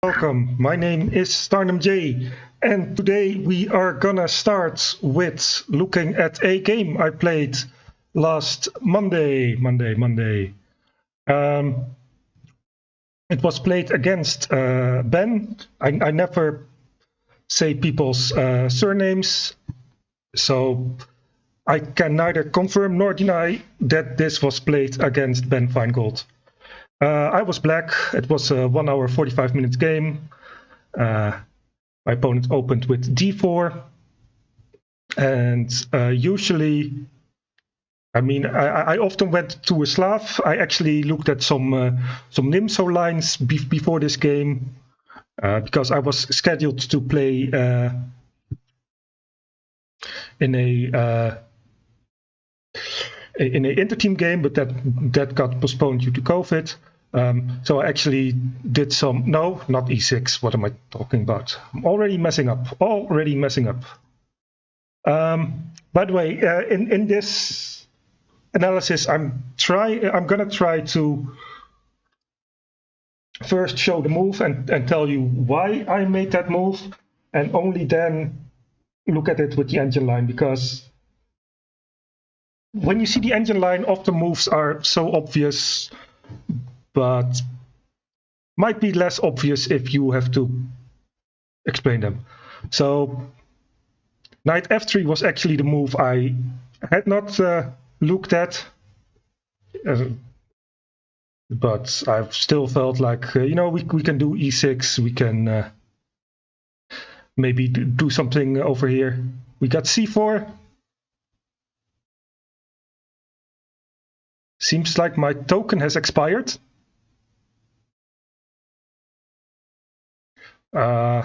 Welcome, my name is Starnum J, and today we are gonna start with looking at a game I played last Monday. It was played against Ben. I never say people's surnames, so I can neither confirm nor deny that this was played against Ben Finegold. I was black. It was a 1 hour 45 minutes game. My opponent opened with d4, and usually, I often went to a Slav. I actually looked at some Nimso lines before this game because I was scheduled to play in a inter-team game, but that got postponed due to COVID. So I actually did some, no, not e6. What am I talking about? I'm already messing up. By the way, in this analysis, I'm gonna try to first show the move and tell you why I made that move, and only then look at it with the engine line, because when you see the engine line, often moves are so obvious, but might be less obvious if you have to explain them. So knight f3 was actually the move I had not looked at, but I've still felt like, we can do e6, we can maybe do something over here. We got c4. Seems like my token has expired. Oh,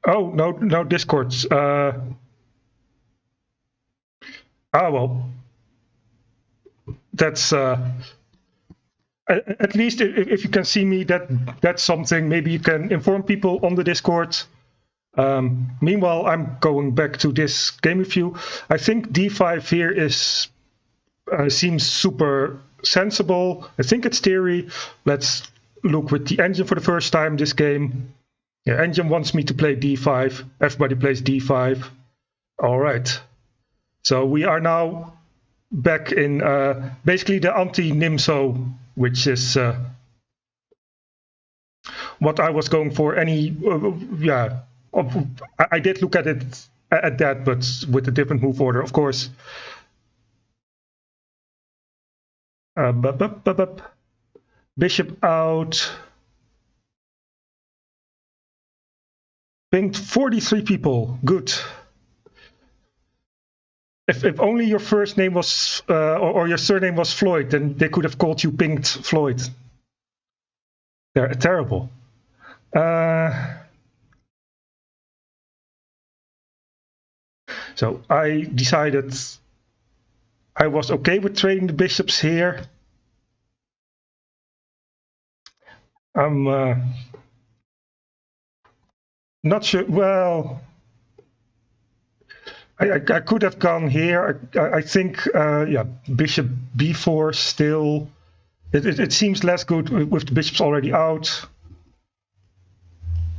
no discords. Well, that's at least if you can see me, that's something. Maybe you can inform people on the Discord. Meanwhile, I'm going back to this game review. I think d5 here is seems super sensible. I think it's theory. Let's look with the engine for the first time this game. Yeah, engine wants me to play d5. Everybody plays d5. All right. So we are now back in basically the anti-Nimso, which is what I was going for. I did look at it at that, but with a different move order, of course. Bishop out. Pinged 43 people. Good. If only your first name was or your surname was Floyd, then they could have called you Pinged Floyd. They're terrible. So I decided I was okay with trading the bishops here. I'm not sure. Well, I could have gone here. I think, bishop b4 still. It seems less good with the bishops already out.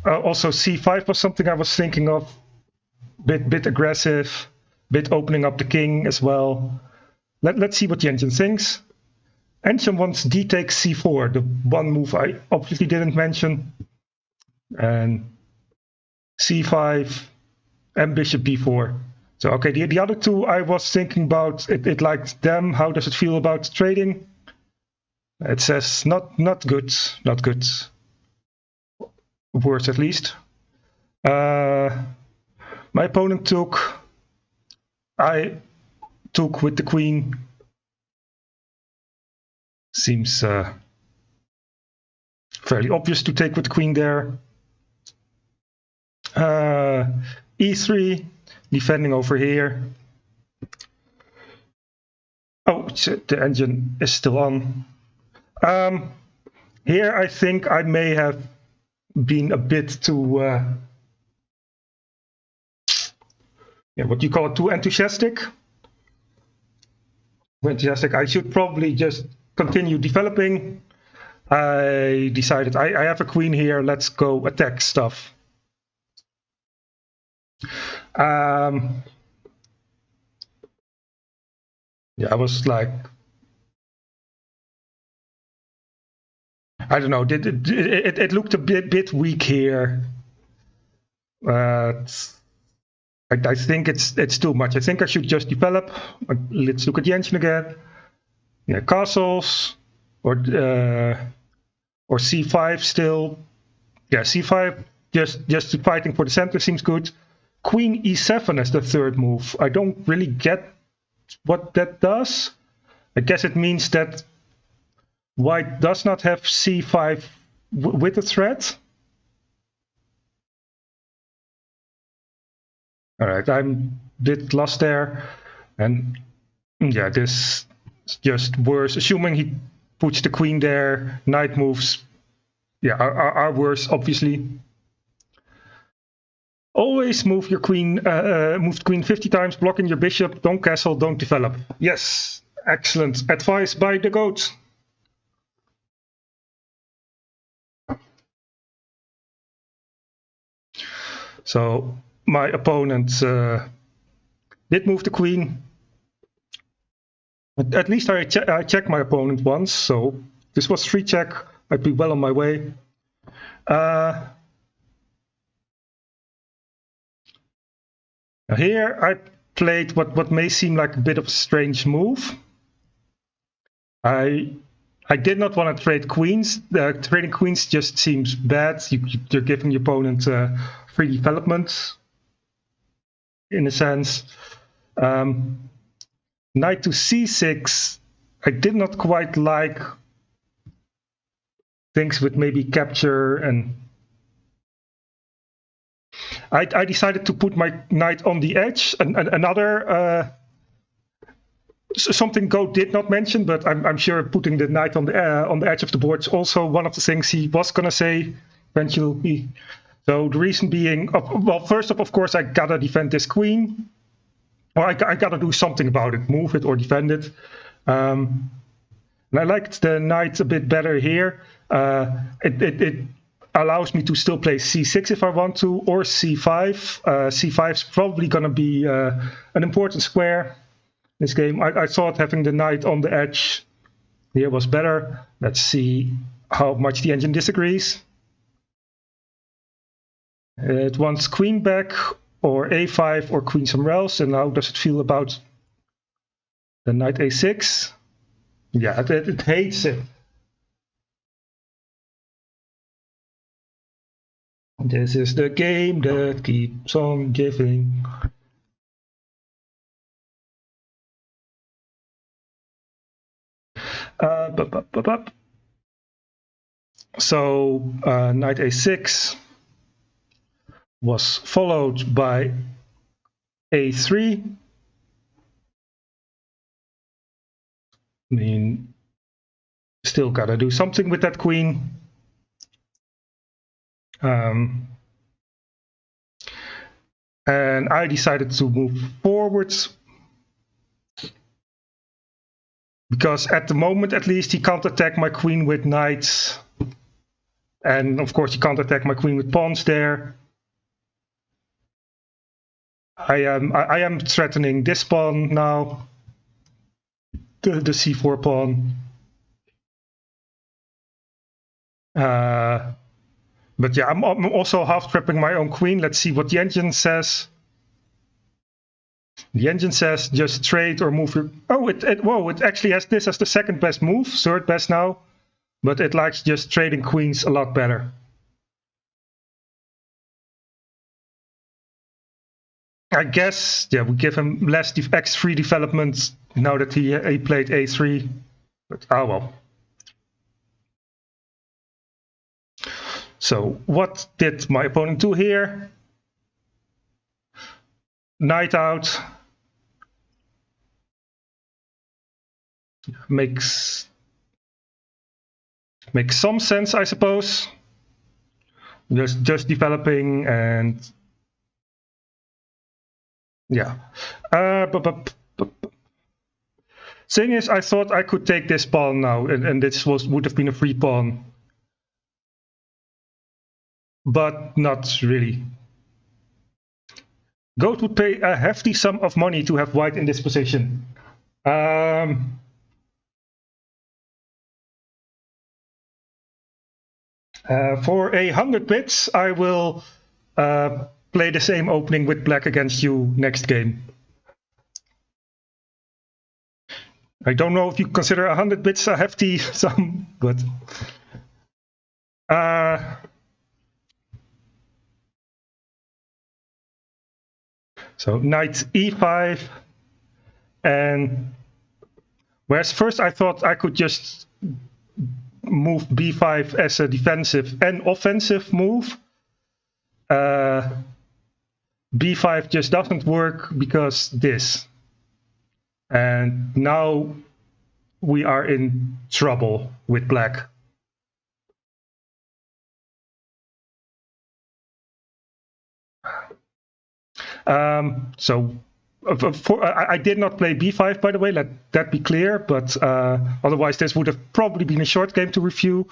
Also, c5 was something I was thinking of. Bit aggressive, bit opening up the king as well. Let's see what the engine thinks. Engine wants d takes c4, the one move I obviously didn't mention. And c5 and bishop b4. So okay, the other two I was thinking about, it liked them. How does it feel about trading? It says not good. Worse at least. My opponent took. I took with the queen. Seems fairly obvious to take with the queen there. E3, defending over here. Oh, the engine is still on. Here I think I may have been a bit too, what you call it, too enthusiastic. enthusiastic. I should probably just continue developing. I decided I have a queen here. Let's go attack stuff. Yeah, I was like, I don't know. It looked a bit weak here. I think it's too much. I think I should just develop. Let's look at the engine again. Yeah, castles or c5 still. Yeah, c5. Just fighting for the center seems good. Queen e7 as the third move. I don't really get what that does. I guess it means that white does not have c5 with a threat. All right, I'm a bit lost there. And yeah, this is just worse. Assuming he puts the queen there, knight moves, yeah, are worse, obviously. Always move your queen, move the queen 50 times, blocking your bishop, don't castle, don't develop. Yes, excellent advice by the goat. So my opponent did move the queen. At least I checked my opponent once, so this was free check. I'd be well on my way. Here I played what may seem like a bit of a strange move. I did not want to trade queens. Trading queens just seems bad. You're giving your opponent free development, in a sense. Knight to c6. I did not quite like things with maybe capture, and I decided to put my knight on the edge. Another something Goat did not mention, but I'm sure putting the knight on the edge of the board is also one of the things he was gonna say eventually. So the reason being, well, first of course, I gotta defend this queen, or I gotta do something about it, move it or defend it. And I liked the knight a bit better here. It allows me to still play c6 if I want to, or c5. c5 is probably gonna be an important square in this game. I thought having the knight on the edge here was better. Let's see how much the engine disagrees. It wants queen back, or a5, or queen somewhere else. And how does it feel about the knight a6? Yeah, it hates it. This is the game that keeps on giving. So knight a6 was followed by a3. I mean, still gotta do something with that queen. And I decided to move forwards because at the moment, at least, he can't attack my queen with knights. And of course, he can't attack my queen with pawns there. I am threatening this pawn now, the c4 pawn. But yeah, I'm also half trapping my own queen. Let's see what the engine says. The engine says just trade or move your... Oh, it actually has this as the second best move, third best now. But it likes just trading queens a lot better. I guess, yeah, we give him less x3 development now that he played a3. But oh well. So what did my opponent do here? Knight out. Makes some sense, I suppose. Just developing and yeah. Thing is, I thought I could take this pawn now, and this would have been a free pawn. But not really. Goat would pay a hefty sum of money to have white in this position. For 100 bits, I will play the same opening with black against you next game. I don't know if you consider 100 bits a hefty sum, but so knight e5, and whereas first I thought I could just move b5 as a defensive and offensive move, b5 just doesn't work because this. And now we are in trouble with black. So I did not play b5, by the way, let that be clear, but otherwise this would have probably been a short game to review.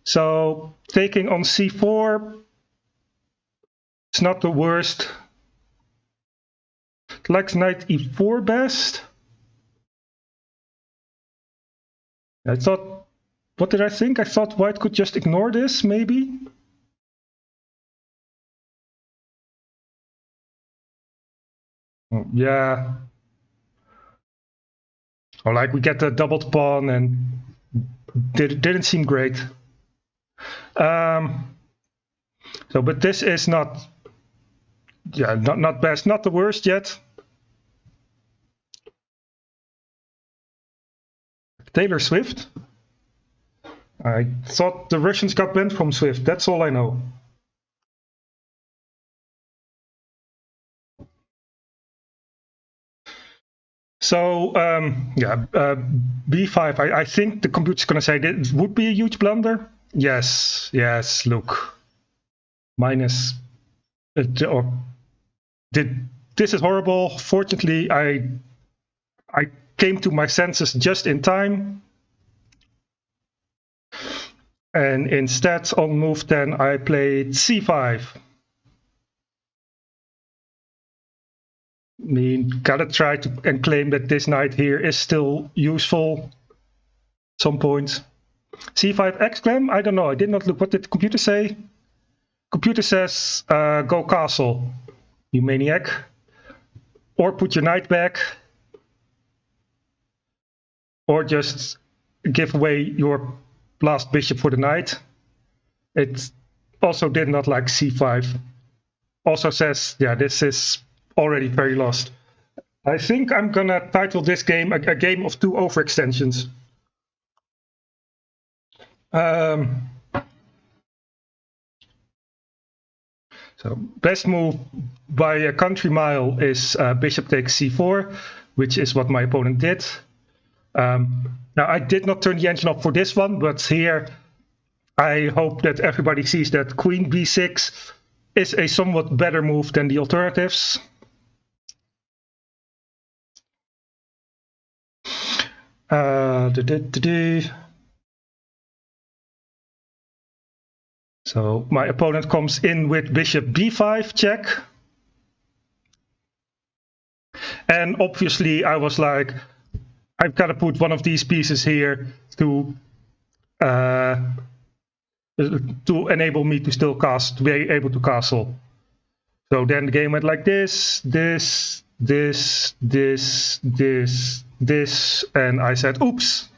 So taking on c4, it's not the worst. Likes knight e4 best. I thought, what did I think? I thought white could just ignore this, maybe? Yeah. Or like we get the doubled pawn and didn't seem great. So, but this is not, yeah, not best, not the worst yet. Taylor Swift? I thought the Russians got banned from Swift, that's all I know. So, yeah, b5, I think the computer's going to say this would be a huge blunder. Yes, yes, look. Minus, or this is horrible. Fortunately, I came to my senses just in time. And instead, on move 10, I played c5. I mean, gotta try to and claim that this knight here is still useful at some point. c5 exclam? I don't know. I did not look. What did the computer say? Computer says go castle, you maniac. Or put your knight back. Or just give away your last bishop for the knight. It also did not like c5. Also says, yeah, this is already very lost. I think I'm gonna title this game a game of two overextensions. So best move by a country mile is bishop takes c4, which is what my opponent did. Now I did not turn the engine off for this one, but here I hope that everybody sees that queen b6 is a somewhat better move than the alternatives. So my opponent comes in with bishop b5 check. And obviously I was like, I've got to put one of these pieces here to enable me to still be able to castle. So then the game went like this, this, this, this, this, this, and I said, oops.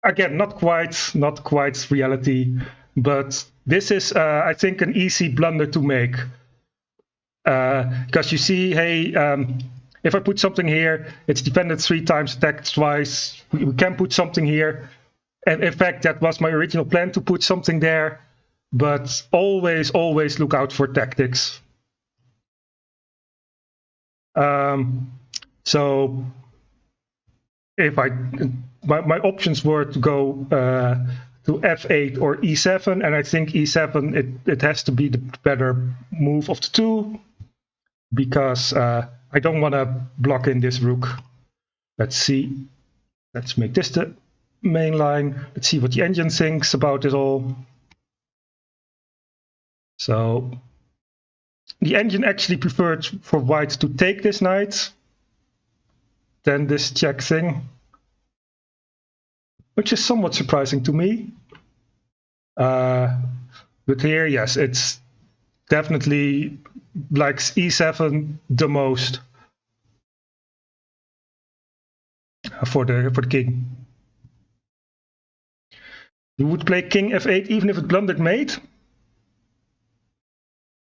Again, not quite reality, but this is, I think, an easy blunder to make. Because you see, hey, if I put something here, it's defended 3 times, attacked twice. We can put something here. And in fact, that was my original plan, to put something there. But always look out for tactics. So if my options were to go to f8 or e7, and I think e7 it has to be the better move of the two, because I don't want to block in this rook. Let's see. Let's make this the main line. Let's see what the engine thinks about it all. So the engine actually preferred for white to take this knight than this check thing, which is somewhat surprising to me. But here, yes, it's definitely likes e7 the most for the king. You would play king f8 even if it blundered mate?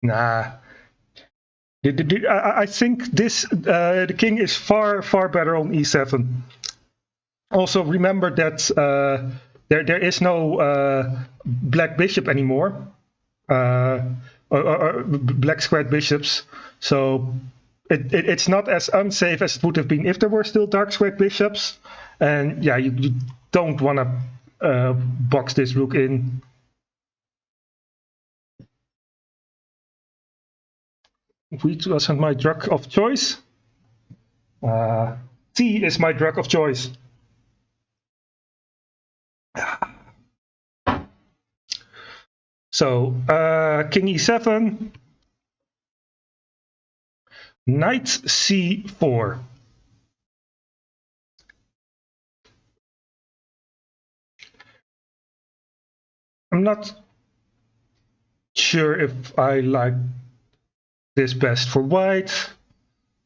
Nah. I think this the king is far better on e7. Also remember that there is no black bishop anymore, or black squared bishops, so it's not as unsafe as it would have been if there were still dark squared bishops. And yeah, you don't want to box this rook in. Wheat wasn't my drug of choice. Tea is my drug of choice. So king e7, knight c4. I'm not sure if I like this best for white.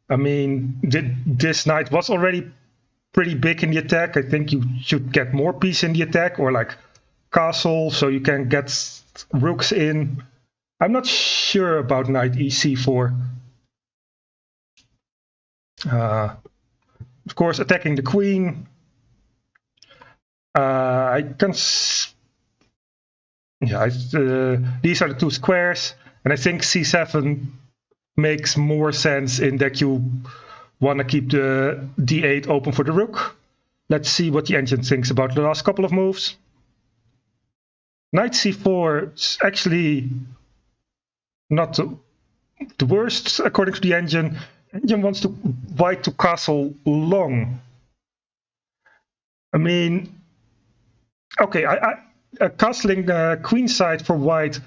I mean, this knight was already pretty big in the attack. I think you should get more piece in the attack, or like castle, so you can get rooks in. I'm not sure about knight ec4. Of course, attacking the queen. I can. Yeah, these are the two squares, and I think c7 makes more sense in that you want to keep the d8 open for the rook. Let's see what the engine thinks about the last couple of moves. Knight c4 is actually not the worst according to the engine. Engine wants white to castle long. I mean, okay, castling the queen side for white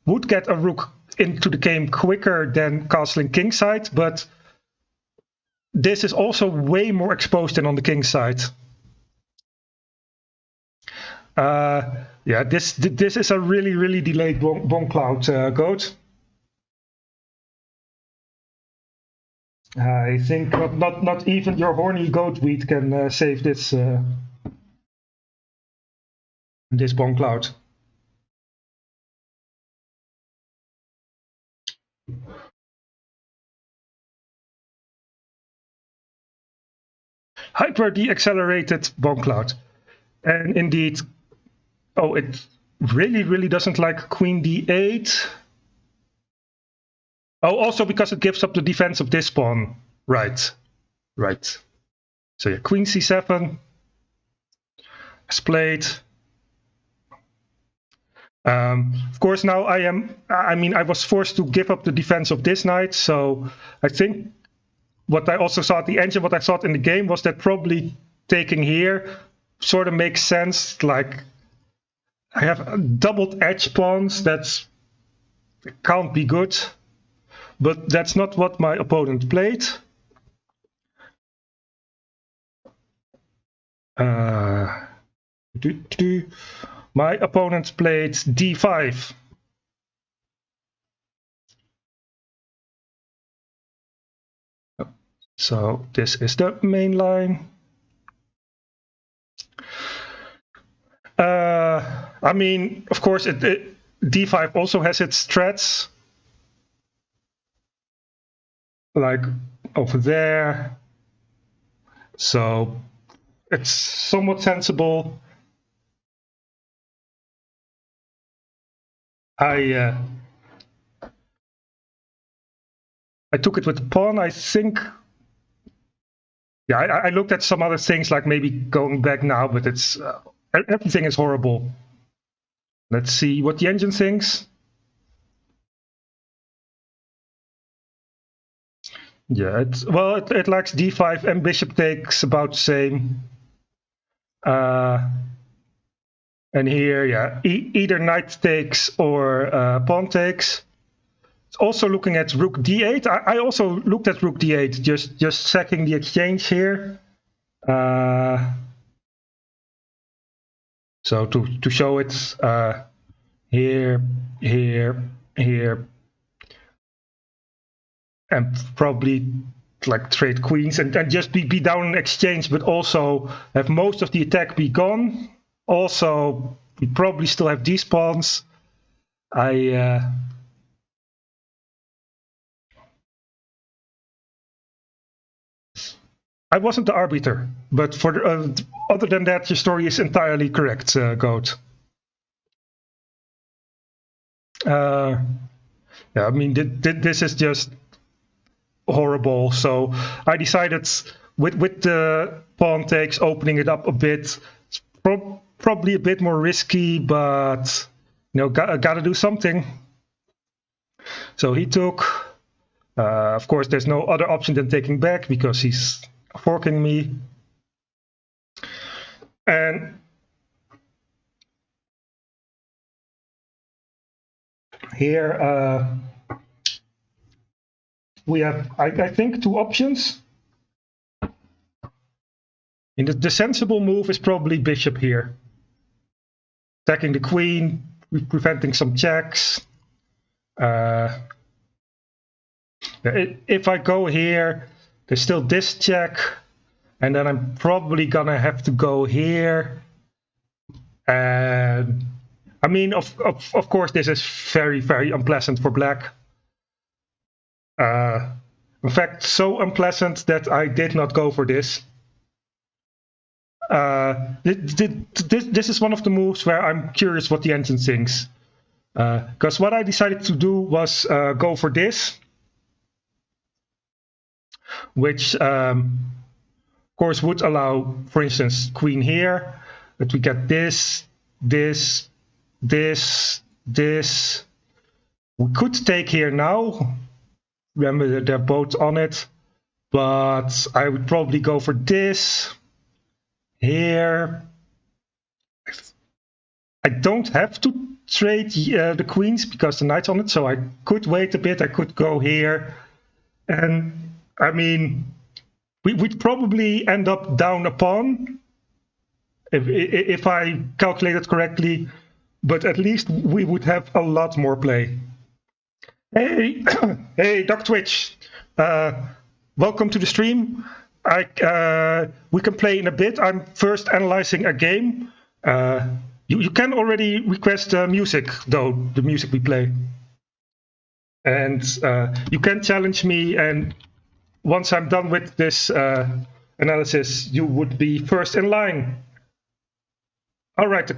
would get a rook into the game quicker than castling king side, but this is also way more exposed than on the king side. Yeah, this is a really delayed bomb cloud, goat. I think not even your horny goat wheat can save this this bomb cloud. Hyper deaccelerated bomb cloud, and indeed, oh, it really doesn't like queen d8. Oh, also because it gives up the defense of this pawn. Right. So yeah, queen c7 is played. Of course, now I was forced to give up the defense of this knight, so I think what I also saw at the engine, what I thought in the game, was that probably taking here sort of makes sense. Like, I have doubled edge pawns, that can't be good, but that's not what my opponent played. My opponent played d5. So this is the main line. I mean, of course, d5 also has its threats, like over there. So it's somewhat sensible. I took it with the pawn, I think. Yeah, I looked at some other things, like maybe going back now, but it's everything is horrible. Let's see what the engine thinks. Yeah, it likes d5 and bishop takes about the same. And here, yeah, either knight takes or pawn takes. It's also looking at rook d8. I also looked at rook d8, just checking the exchange here. So to show it here, here, here, and probably like trade queens and just be down in exchange, but also have most of the attack be gone. Also, we probably still have these pawns. I wasn't the arbiter, but for other than that, your story is entirely correct, Goat. Yeah, I mean, this is just horrible. So I decided with the pawn takes, opening it up a bit. It's probably a bit more risky, but you know, gotta do something. So he took. Of course, there's no other option than taking back because he's forking me. And here we have, I think, two options. And the sensible move is probably bishop here. Attacking the queen, preventing some checks. If I go here, there's still this check. And then I'm probably gonna have to go here. And I mean, of course, this is very, very unpleasant for black. In fact, so unpleasant that I did not go for this. This is one of the moves where I'm curious what the engine thinks. Because what I decided to do was go for this, which of course would allow, for instance, queen here, but we get this, this, this, this. We could take here now. Remember, they're both on it, but I would probably go for this here. I don't have to trade the queens because the knight's on it, so I could wait a bit. I could go here, and I mean, we'd probably end up down a pawn if I calculated correctly, but at least we would have a lot more play. Hey, hey, Doc Twitch, welcome to the stream. We can play in a bit. I'm first analyzing a game. You can already request music, though, the music we play. And you can challenge me, and once I'm done with this analysis, you would be first in line. All right,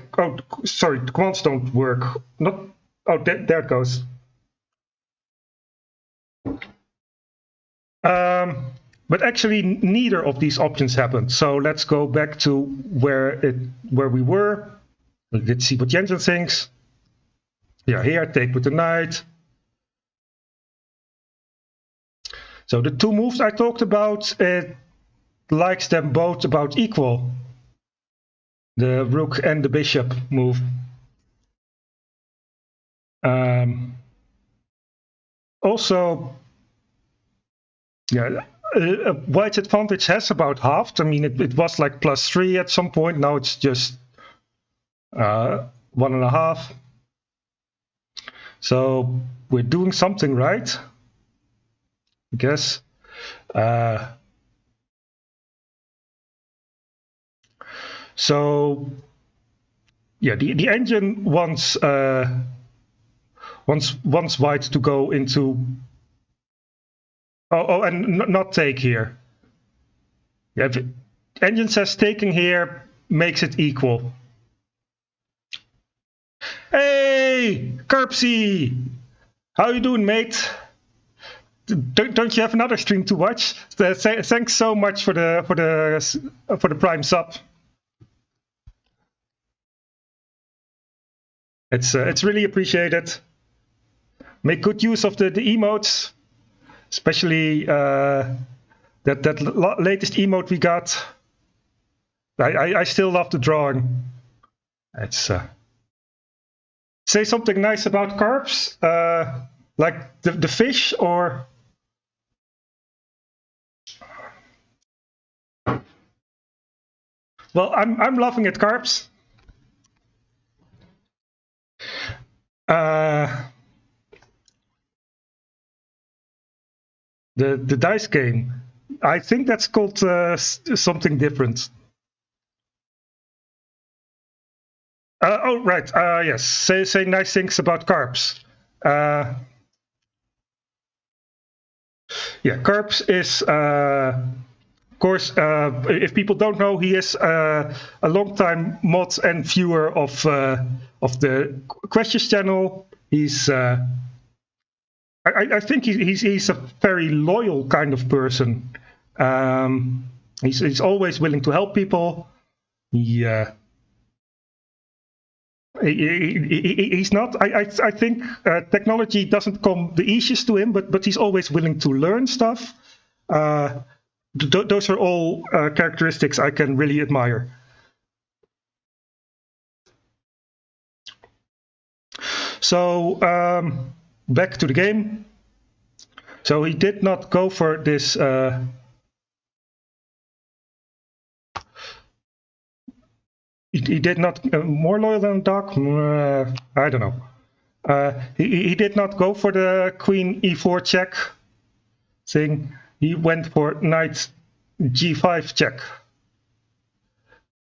sorry, the commands don't work. There it goes. But actually, neither of these options happened. So let's go back to where we were. Let's see what Jensen thinks. Yeah, here, take with the knight. So the two moves I talked about, it likes them both about equal. The rook and the bishop move. Also, yeah, White's advantage has about halved. I mean, it was like +3 at some point. Now it's just 1.5. So we're doing something right, I guess. So yeah, the engine wants White to go into and not take here. Yeah, if engine says taking here makes it equal. Hey, Carpsy, how you doing, mate? Don't you have another stream to watch? Thanks so much for the prime sub. It's really appreciated. Make good use of the emotes, especially that latest emote we got. I still love the drawing. It's say something nice about carbs, like the fish, or well, I'm laughing at carbs. The dice game. I think that's called something different. Oh right, yes. Say nice things about carbs. Yeah, Carbs is, of course, if people don't know, he is a long-time mod and viewer of the Questions channel. He's, I think he's a very loyal kind of person. He's always willing to help people. He's not. I think technology doesn't come the easiest to him, but he's always willing to learn stuff. Those are all characteristics I can really admire. So back to the game. So he did not go for this. He did not more loyal than Doc. I don't know. He did not go for the Queen E4 check thing. He went for Knight G5 check,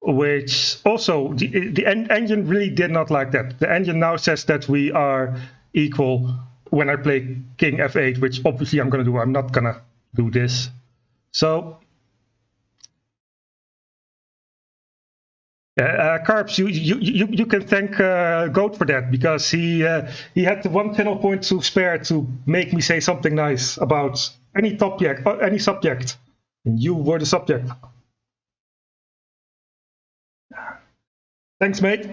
which also the engine really did not like that. The engine now says that we are equal when I play King F8, which obviously I'm going to do. I'm not going to do this. So Carbs, you can thank Goat for that, because he had the one channel point to spare to make me say something nice about any subject, and you were the subject. Thanks, mate.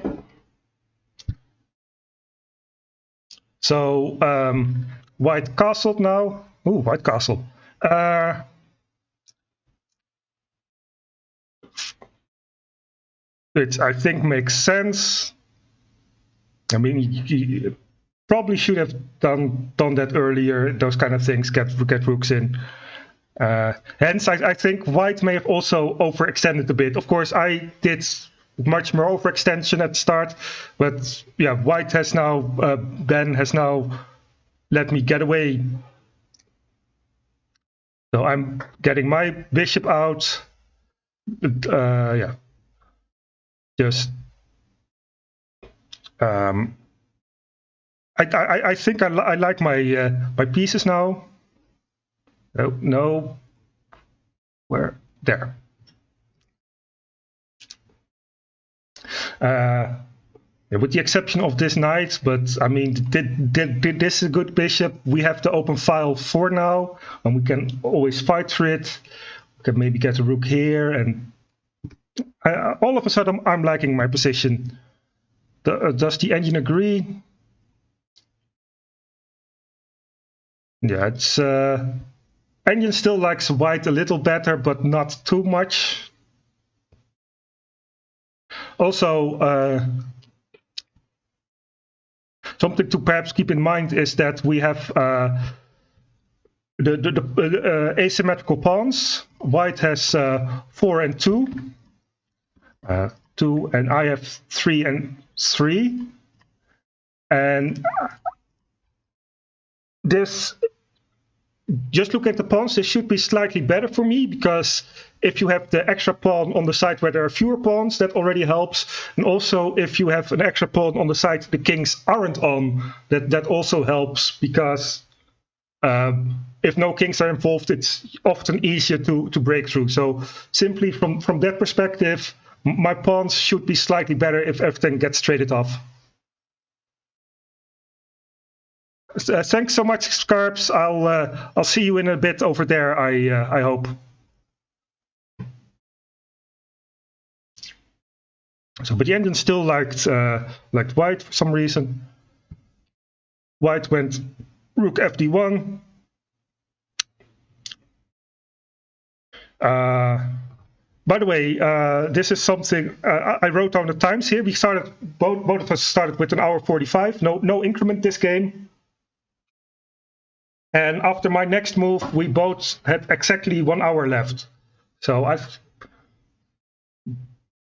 So White Castle now. Ooh, White Castle. It, I think, makes sense. I mean, you probably should have done that earlier. Those kind of things, get rooks in. Hence, I think White may have also overextended a bit. Of course, I did much more overextension at the start, but yeah, White has now, Ben has now let me get away. So I'm getting my bishop out. Yeah. Just I think I like my my pieces now. Oh no, where there? With the exception of this knight, but I mean, did this a good bishop? We have the open file for now, and we can always fight for it. We can maybe get a rook here, and all of a sudden I'm liking my position. Does the engine agree? Yeah, it's engine still likes White a little better, but not too much. Also, something to perhaps keep in mind is that we have the asymmetrical pawns. White has 4 and 2, 2, and I have 3 and 3. And this, just look at the pawns, this should be slightly better for me, because if you have the extra pawn on the side where there are fewer pawns, that already helps. And also, if you have an extra pawn on the side the kings aren't on, that also helps, because if no kings are involved, it's often easier to break through. So simply from that perspective, my pawns should be slightly better if everything gets traded off. Thanks so much, Scarps. I'll see you in a bit over there, I hope. So, but the engine still liked white for some reason. White went rook fd1. By the way, this is something I wrote down the times here. We started, both of us started with an hour 45. No increment this game. And after my next move, we both had exactly 1 hour left. So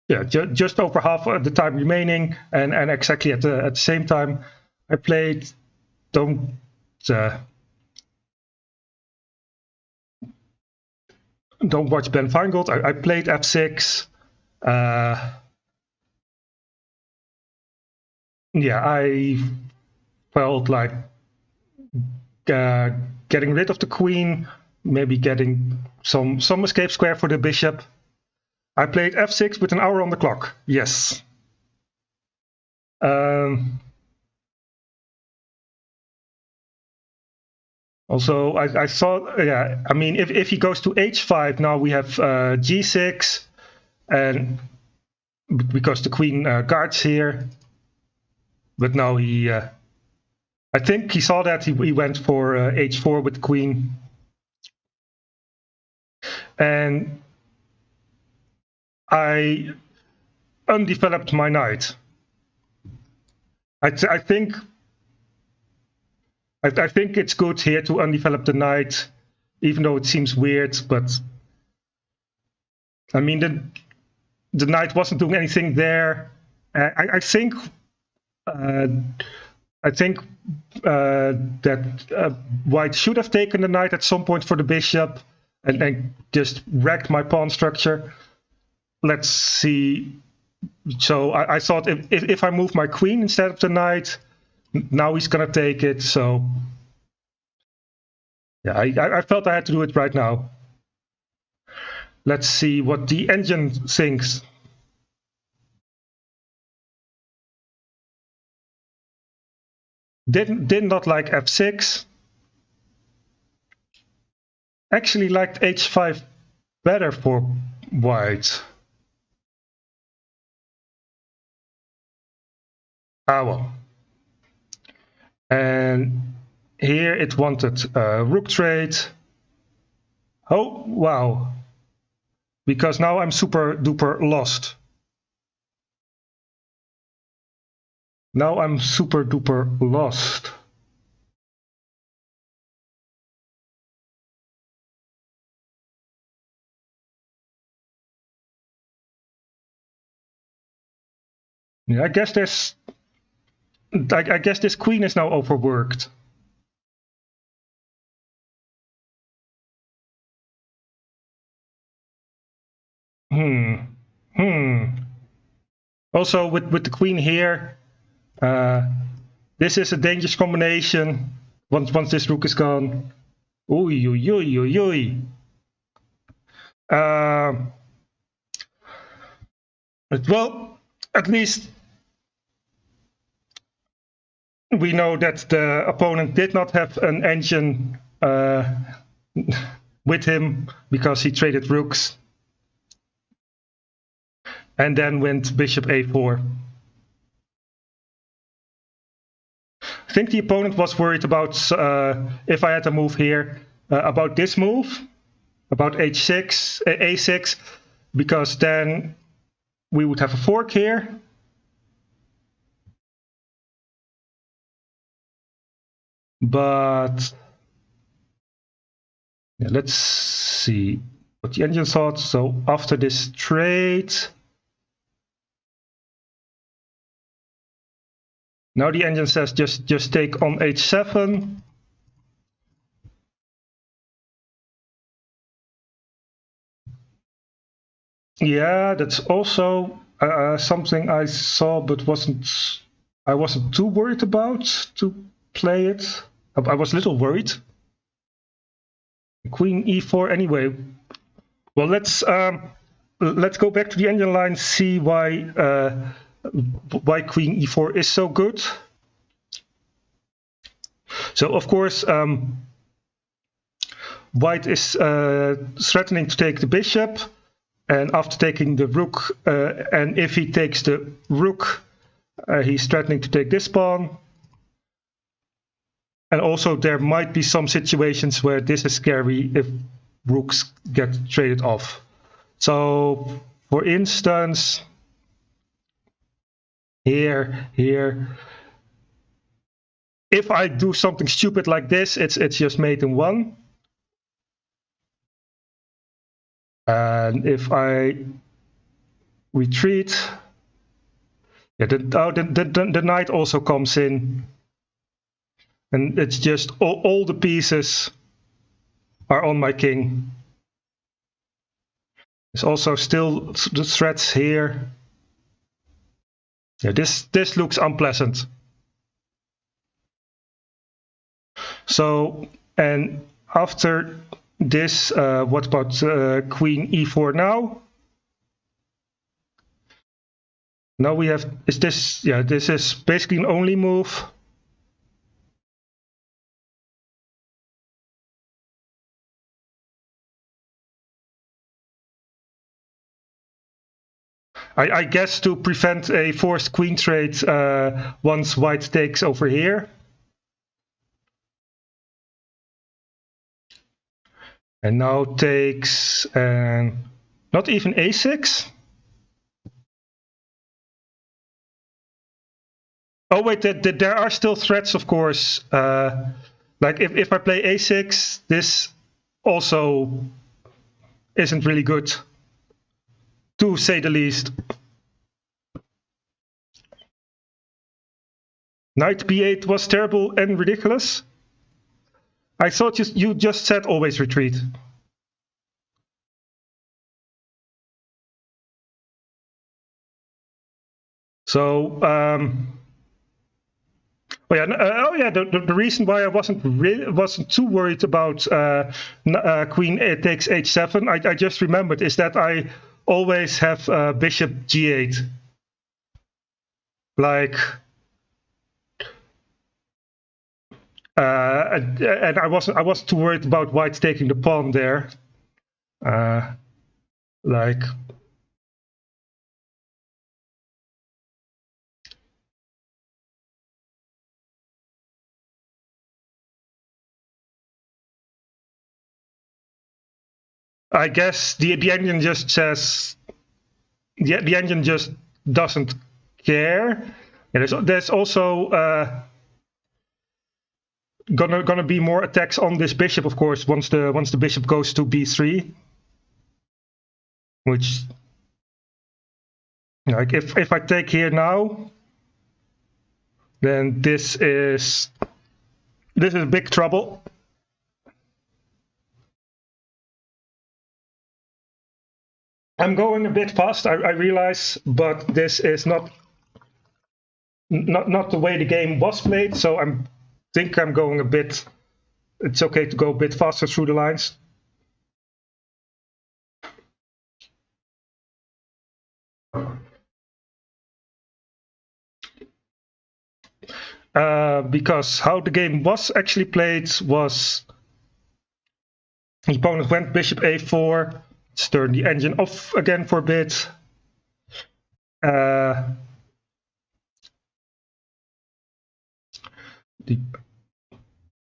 just over half of the time remaining, and exactly at the same time, I played. Don't watch Ben Finegold. I played f6. Yeah, I felt like getting rid of the queen, maybe getting some escape square for the bishop. I played f6 with an hour on the clock. Yes. Also, I thought, yeah, I mean, if he goes to h5, now we have g6, and because the queen guards here. But now he, I think he saw that he went for h4 with the queen. And I undeveloped my knight. I think it's good here to undevelop the knight, even though it seems weird. But I mean, the knight wasn't doing anything there. I think that white should have taken the knight at some point for the bishop, and just wrecked my pawn structure. Let's see. So I thought if I move my queen instead of the knight, now he's gonna take it. So yeah, I felt I had to do it right now. Let's see what the engine thinks. Did not like f6. Actually liked h5 better for white. Ah, well. And here it wanted rook trade. Oh, wow. Because now I'm super duper lost. Now I'm super duper lost. Yeah, I guess this queen is now overworked. Also, with the queen here, this is a dangerous combination. Once this rook is gone. Oei, oei, oei, oei, oei. Well, at least we know that the opponent did not have an engine with him, because he traded rooks and then went bishop a4. I think the opponent was worried about, if I had a move here, about this move, about a6, because then we would have a fork here. But yeah, let's see what the engine thought. So after this trade, now the engine says just take on h7. Yeah, that's also something I saw, but I wasn't too worried about to play it. I was a little worried. Queen e4 anyway. Well, let's go back to the engine line, see why queen e4 is so good. So of course, white is threatening to take the bishop. And after taking the rook, and if he takes the rook, he's threatening to take this pawn. And also there might be some situations where this is scary if rooks get traded off. So for instance, here, if I do something stupid like this, it's just mate in 1. And if I retreat, yeah, the knight also comes in. And it's just all the pieces are on my king. There's also still the threats here. Yeah, this looks unpleasant. So, and after this, what about queen e4 now? Now we have, is this, yeah, this is basically an only move. I guess to prevent a forced queen trade once white takes over here. And now takes, not even a6. Oh wait, there are still threats, of course. Like if I play a6, this also isn't really good, to say the least. Knight b8 was terrible and ridiculous. I thought you just said always retreat. So, the reason why I wasn't too worried about queen takes h7, I just remembered, is that I always have bishop g8. Like, and I wasn't too worried about white taking the pawn there. Like, I guess the engine just says, the engine just doesn't care. Yeah, there's also gonna be more attacks on this bishop, of course, once the bishop goes to b3. Which, like, if I take here now, then this is big trouble. I'm going a bit fast, I realize, but this is not the way the game was played, so I think I'm going a bit. It's okay to go a bit faster through the lines. Because how the game was actually played was the opponent went bishop a4. Let's turn the engine off again for a bit. The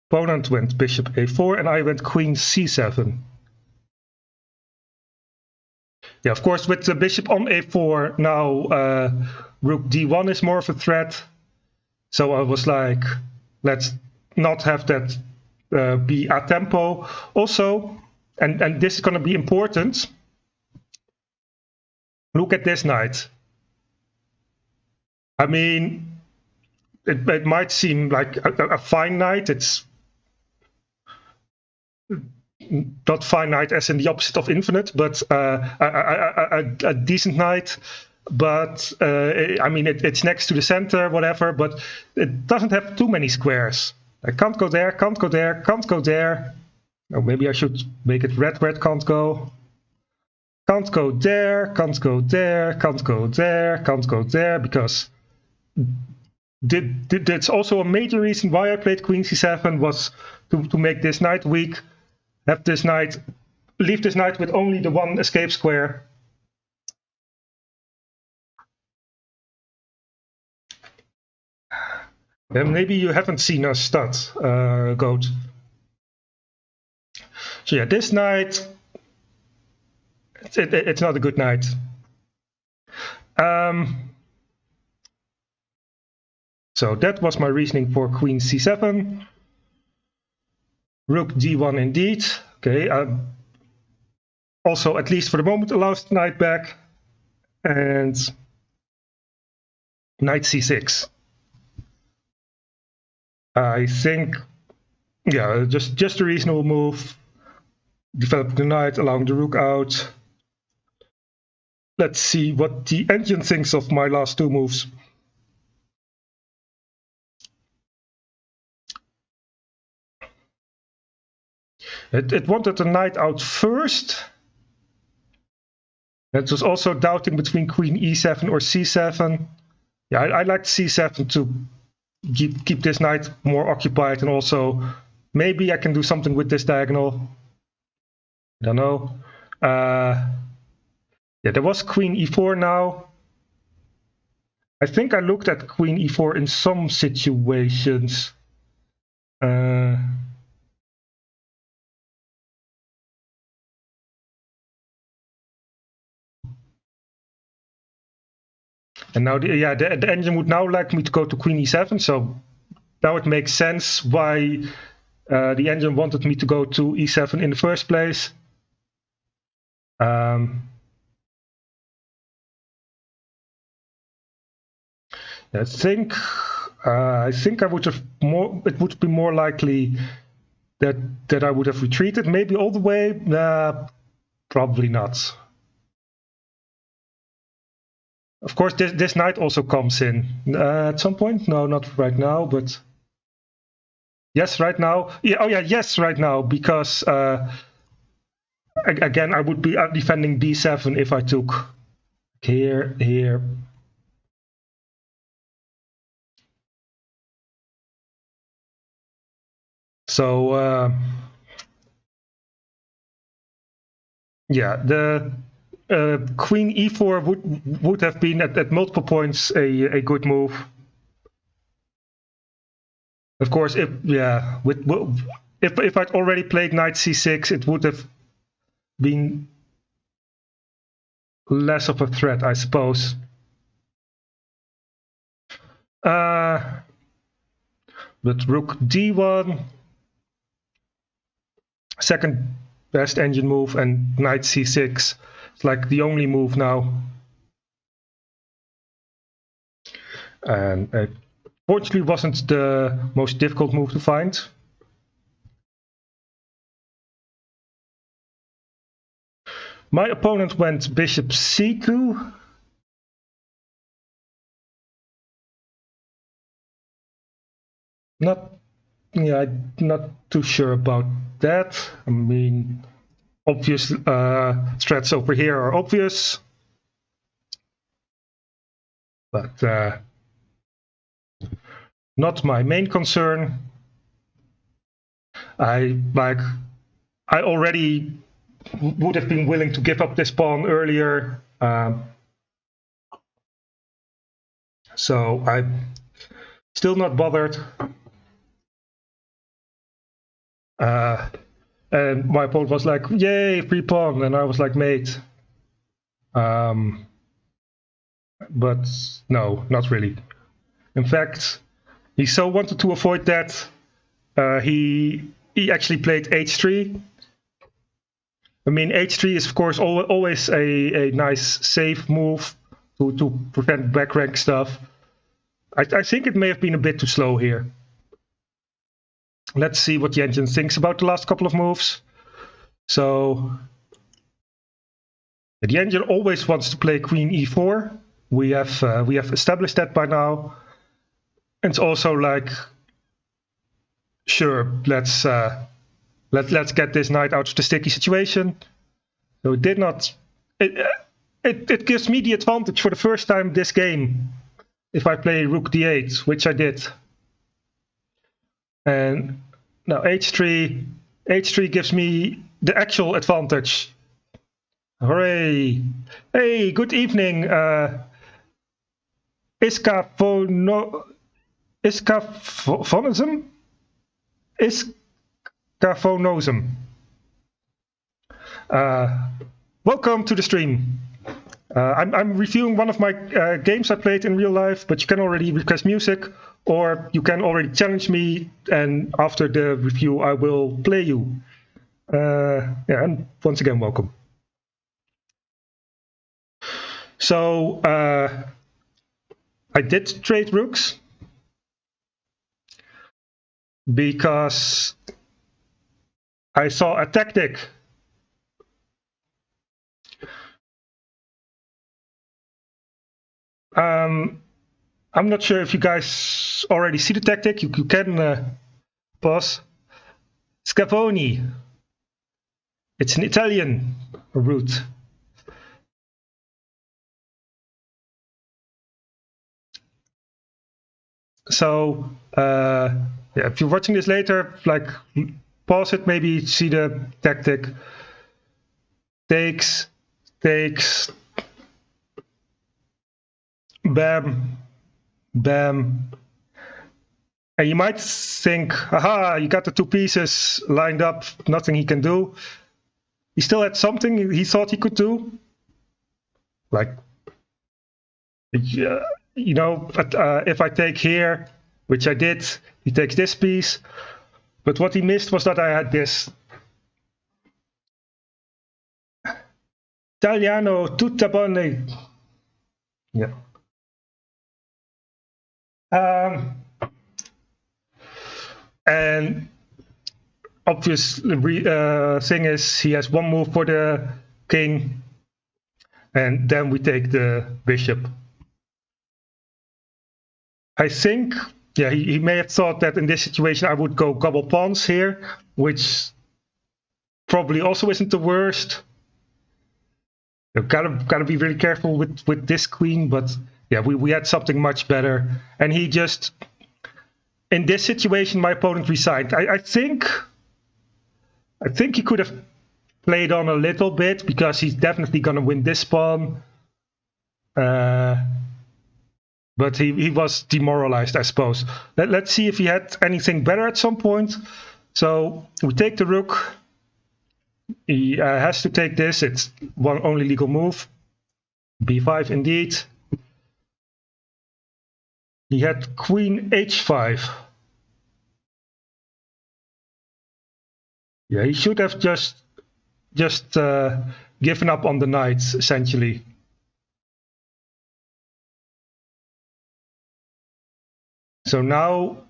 opponent went bishop a4 and I went queen c7. Yeah, of course, with the bishop on a4 now, rook d1 is more of a threat. So I was like, let's not have that be a tempo. Also, and this is going to be important, look at this knight. I mean, it might seem like a fine knight. It's not fine knight as in the opposite of infinite, but a decent knight. But I mean, it's next to the center, whatever, but it doesn't have too many squares. I can't go there, can't go there, can't go there. Oh, maybe I should make it red where it can't go. Can't go there, can't go there, can't go there, can't go there, because that's also a major reason why I played queen c7 was to make this knight weak, have this knight, leave this knight with only the one escape square. And maybe you haven't seen us stud, Goat. So yeah, this knight, it's not a good knight. So that was my reasoning for queen c7. Rook d1 indeed. Okay, also, at least for the moment, allows the knight back. And knight c6. I think, yeah, just a reasonable move. Develop the knight, allowing the rook out. Let's see what the engine thinks of my last two moves. It wanted the knight out first. It was also doubting between queen e7 or c7. Yeah, I liked c7 to keep this knight more occupied, and also maybe I can do something with this diagonal. I don't know. Yeah, there was queen e4 now. I think I looked at queen e4 in some situations. And now, the engine would now like me to go to queen e7, so now it makes sense why the engine wanted me to go to e7 in the first place. I think I would have more. It would be more likely that I would have retreated, maybe all the way. Probably not. Of course, this knight also comes in at some point. No, not right now, but yes, right now. Yeah, oh yeah, yes, right now, because again, I would be defending b7 if I took here. So yeah, the queen e4 would have been at multiple points a good move. Of course, if I'd already played knight c6, it would have been less of a threat, I suppose. But rook d1, second best engine move, and knight c6. It's like the only move now. And it fortunately wasn't the most difficult move to find. My opponent went bishop c2. Not too sure about that. I mean, obvious threats over here are obvious, but not my main concern. I already would have been willing to give up this pawn earlier, so I'm still not bothered. And my opponent was like, "Yay, free pawn," and I was like, "Mate." But no, not really. In fact, he so wanted to avoid that, he actually played h3. I mean, h3 is of course always a nice safe move to prevent back rank stuff. I think it may have been a bit too slow here. Let's see what the engine thinks about the last couple of moves. So the engine always wants to play queen e4. We have established that by now. And it's also like, sure, let's get this knight out of the sticky situation. So it did not. It gives me the advantage for the first time this game if I play rook d8, which I did. And now h3 gives me the actual advantage. Hooray! Hey, good evening, Iska Fono. Iskaphonism? Iskaphonism. Welcome to the stream. I'm reviewing one of my games I played in real life, but you can already request music, or you can already challenge me, and after the review I will play you. Yeah, and once again, welcome. So I did trade rooks because I saw a tactic. I'm not sure if you guys already see the tactic. You can pause. Scavoni. It's an Italian route. So yeah, if you're watching this later, like pause it, maybe see the tactic. Takes, bam, bam. And you might think, aha, you got the two pieces lined up, nothing he can do. He still had something he thought he could do. Like, you know, if I take here, which I did, he takes this piece. But what he missed was that I had this Italiano tutta bene. Yeah. And obvious thing is he has one move for the king, and then we take the bishop. I think, yeah, he may have thought that in this situation I would go gobble pawns here, which probably also isn't the worst. You gotta be really careful with this queen, but yeah, we had something much better, and he just, in this situation, my opponent resigned. I think he could have played on a little bit because he's definitely gonna win this pawn. But he was demoralized, I suppose. Let's see if he had anything better at some point. So we take the rook. He has to take this. It's one only legal move. b5 indeed. He had queen h5. Yeah, he should have just given up on the knights, essentially. So now,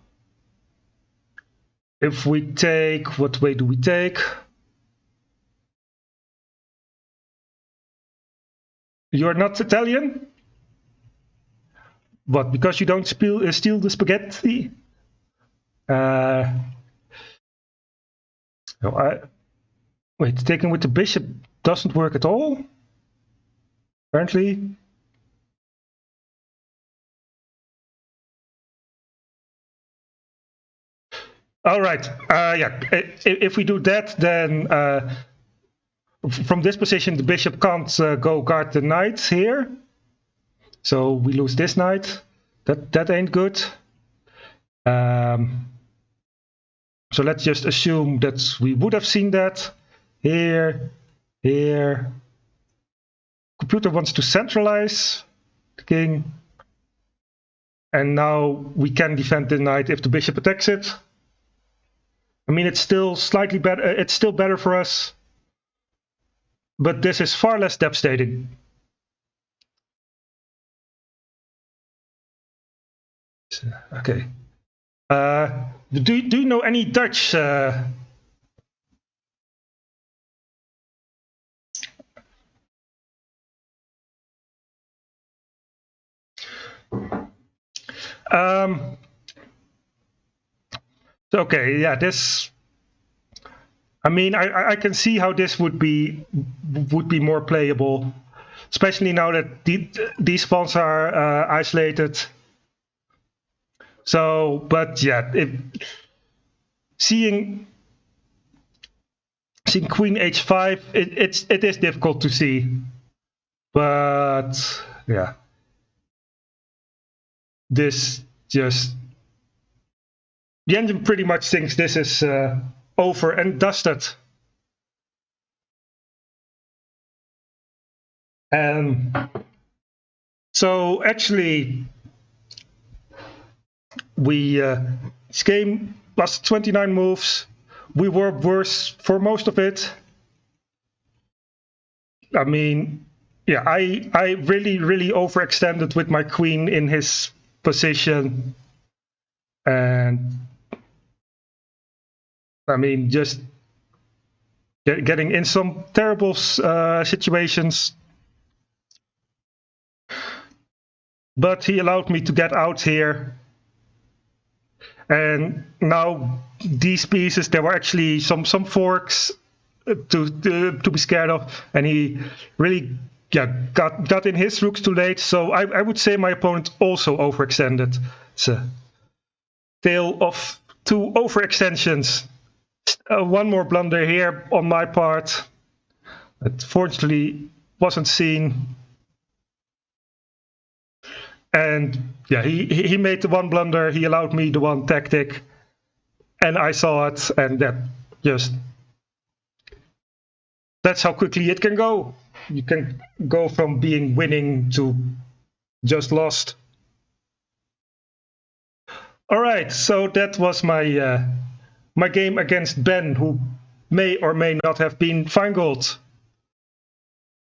if we take, what way do we take? You're not Italian? What, because you don't steal the spaghetti? No, wait, taking with the bishop doesn't work at all? Apparently. All right, yeah, if we do that, then from this position, the bishop can't go guard the knight here. So we lose this knight. That ain't good. So let's just assume that we would have seen that. Here. Computer wants to centralize the king. And now we can defend the knight if the bishop attacks it. I mean, it's still slightly better. It's still better for us. But this is far less devastating. Okay. Do you know any Dutch? Okay, yeah, this. I mean, I can see how this would be more playable, especially now that these pawns are isolated. So, but yeah, seeing queen h5, it is difficult to see, but yeah, this just the engine pretty much thinks this is over and dusted. And so actually, this game lasted 29 moves. We were worse for most of it. I mean, yeah, I really overextended with my queen in his position. And I mean, just getting in some terrible situations. But he allowed me to get out here. And now these pieces, there were actually some forks to be scared of, and he really got in his rooks too late. So I would say my opponent also overextended. It's a tale of two overextensions. One more blunder here on my part. It fortunately wasn't seen. And yeah, he made the one blunder, he allowed me the one tactic, and I saw it, and that's how quickly it can go. You can go from being winning to just lost. All right, so that was my my game against Ben, who may or may not have been Finegold.